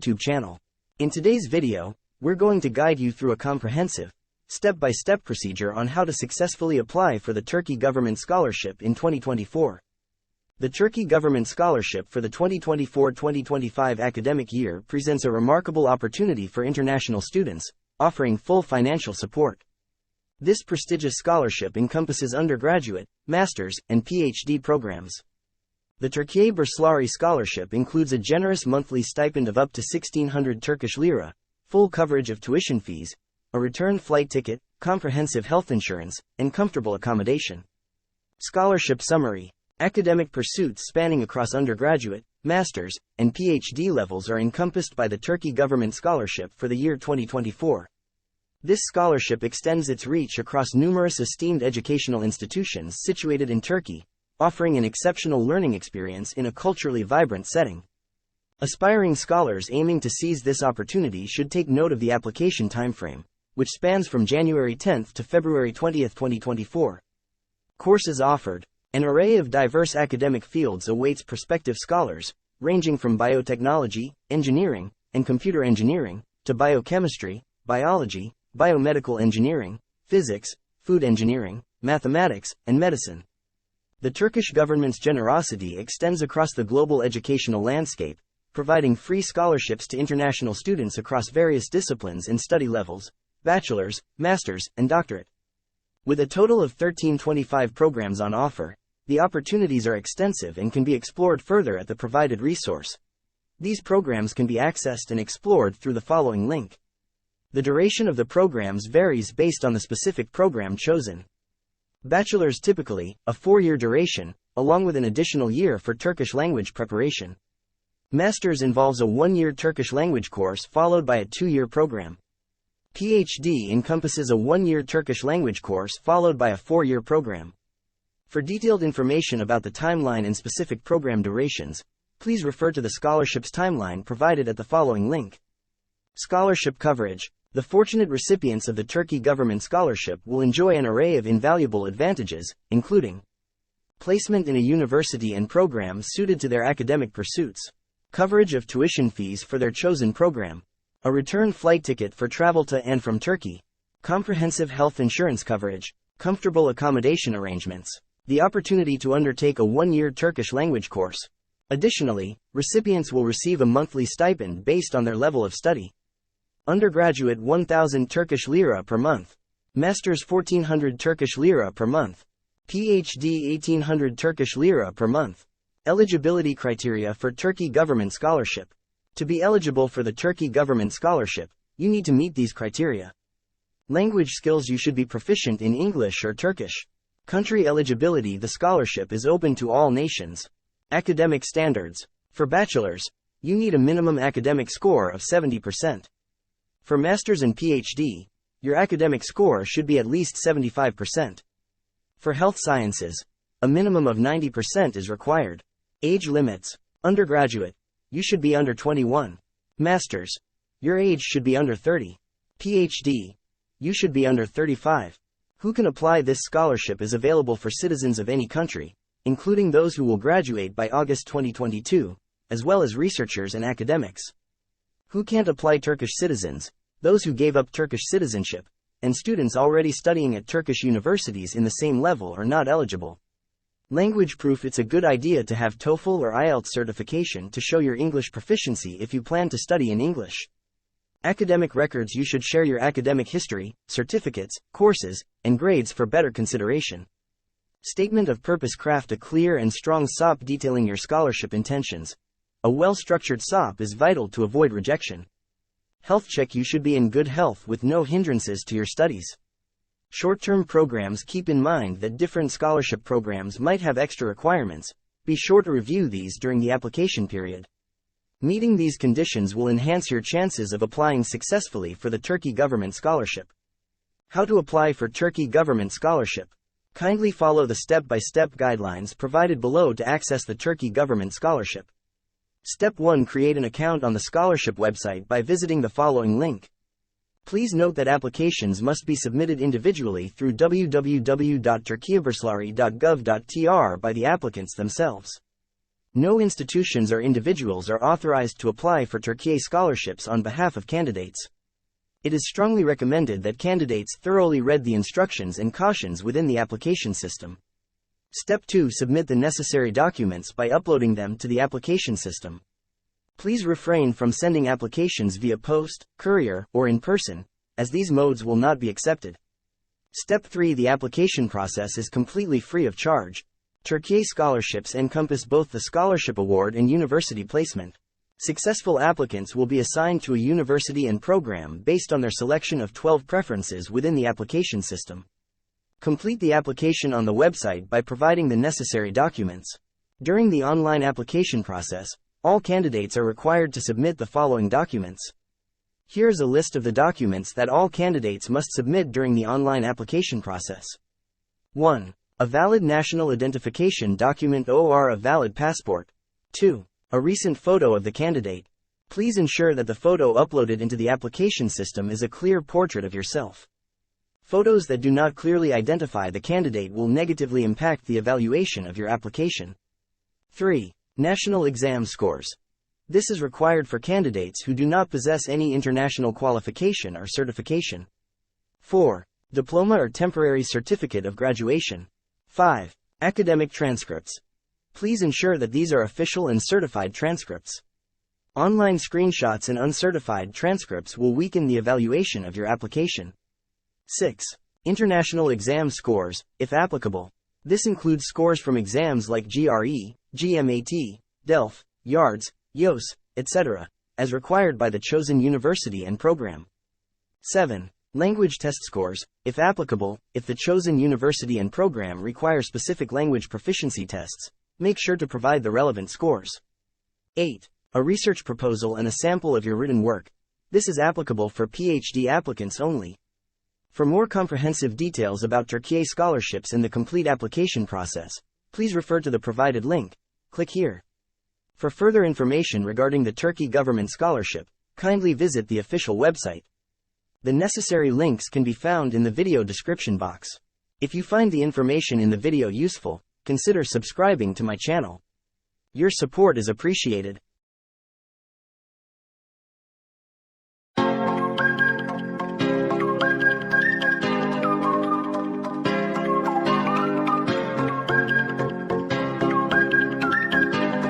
YouTube channel. In today's video, we're going to guide you through a comprehensive, step-by-step procedure on how to successfully apply for the Turkey Government Scholarship in 2024. The Turkey Government Scholarship for the 2024-2025 academic year presents a remarkable opportunity for international students, offering full financial support. This prestigious scholarship encompasses undergraduate, master's, and PhD programs. The Turkiye Burslari scholarship includes a generous monthly stipend of up to 1,600 Turkish lira, full coverage of tuition fees, a return flight ticket, comprehensive health insurance, and comfortable accommodation. Scholarship summary: academic pursuits spanning across undergraduate, master's, and PhD levels are encompassed by the Turkey Government Scholarship for the year 2024. This scholarship extends its reach across numerous esteemed educational institutions situated in Turkey, offering an exceptional learning experience in a culturally vibrant setting. Aspiring scholars aiming to seize this opportunity should take note of the application timeframe, which spans from January 10 to February 20, 2024. Courses offered: an array of diverse academic fields awaits prospective scholars, ranging from biotechnology, engineering, and computer engineering, to biochemistry, biology, biomedical engineering, physics, food engineering, mathematics, and medicine. The Turkish government's generosity extends across the global educational landscape, providing free scholarships to international students across various disciplines and study levels: bachelor's, master's, and doctorate. With a total of 1325 programs on offer, the opportunities are extensive and can be explored further at the provided resource. These programs can be accessed and explored through the following link. The duration of the programs varies based on the specific program chosen. Bachelor's typically, a 4-year duration, along with an additional year for Turkish language preparation. Master's involves a 1-year Turkish language course followed by a 2-year program. PhD encompasses a 1-year Turkish language course followed by a 4-year program. For detailed information about the timeline and specific program durations, please refer to the scholarship's timeline provided at the following link. Scholarship coverage: the fortunate recipients of the Turkey Government Scholarship will enjoy an array of invaluable advantages, including placement in a university and program suited to their academic pursuits, coverage of tuition fees for their chosen program, a return flight ticket for travel to and from Turkey, comprehensive health insurance coverage, comfortable accommodation arrangements, the opportunity to undertake a 1-year Turkish language course. Additionally, recipients will receive a monthly stipend based on their level of study. Undergraduate 1,000 Turkish lira per month. Master's 1,400 Turkish lira per month. PhD 1,800 Turkish lira per month. Eligibility criteria for Turkey Government Scholarship. To be eligible for the Turkey Government Scholarship, you need to meet these criteria. Language skills: you should be proficient in English or Turkish. Country eligibility: the scholarship is open to all nations. Academic standards: for bachelor's, you need a minimum academic score of 70%. For master's and PhD, your academic score should be at least 75%. For health sciences, a minimum of 90% is required. Age limits: undergraduate, you should be under 21. Master's, your age should be under 30. PhD, you should be under 35. Who can apply? This scholarship is available for citizens of any country, including those who will graduate by August 2022, as well as researchers and academics. Who can't apply? Turkish citizens, those who gave up Turkish citizenship, and students already studying at Turkish universities in the same level are not eligible. Language proof: it's a good idea to have TOEFL or IELTS certification to show your English proficiency if you plan to study in English. Academic records: you should share your academic history, certificates, courses, and grades for better consideration. Statement of purpose: craft a clear and strong SOP detailing your scholarship intentions. A well-structured SOP is vital to avoid rejection. Health check: you should be in good health with no hindrances to your studies. Short-term programs: keep in mind that different scholarship programs might have extra requirements. Be sure to review these during the application period. Meeting these conditions will enhance your chances of applying successfully for the Turkey Government Scholarship. How to apply for Turkey Government Scholarship? Kindly follow the step-by-step guidelines provided below to access the Turkey Government Scholarship. Step 1: create an account on the scholarship website by visiting the following link. Please note that applications must be submitted individually through www.turkiyeburslari.gov.tr by the applicants themselves. No institutions or individuals are authorized to apply for Turkiye scholarships on behalf of candidates. It is strongly recommended that candidates thoroughly read the instructions and cautions within the application system. Step 2. Submit the necessary documents by uploading them to the application system. Please refrain from sending applications via post, courier, or in person, as these modes will not be accepted. Step 3. The application process is completely free of charge. Turkiye scholarships encompass both the scholarship award and university placement. Successful applicants will be assigned to a university and program based on their selection of 12 preferences within the application system. Complete the application on the website by providing the necessary documents. During the online application process, all candidates are required to submit the following documents. Here is a list of the documents that all candidates must submit during the online application process. 1. A valid national identification document or a valid passport. 2. A recent photo of the candidate. Please ensure that the photo uploaded into the application system is a clear portrait of yourself. Photos that do not clearly identify the candidate will negatively impact the evaluation of your application. 3. National exam scores. This is required for candidates who do not possess any international qualification or certification. 4. Diploma or temporary certificate of graduation. 5. Academic transcripts. Please ensure that these are official and certified transcripts. Online screenshots and uncertified transcripts will weaken the evaluation of your application. 6. International exam scores, if applicable. This includes scores from exams like GRE, GMAT, DELF, YARDS, YOS, etc., as required by the chosen university and program. 7. Language test scores, if applicable, if the chosen university and program require specific language proficiency tests, make sure to provide the relevant scores. 8. A research proposal and a sample of your written work. This is applicable for PhD applicants only. For more comprehensive details about Turkiye scholarships and the complete application process, please refer to the provided link. Click here. For further information regarding the Turkey government scholarship, kindly visit the official website. The necessary links can be found in the video description box. If you find the information in the video useful, consider subscribing to my channel. Your support is appreciated.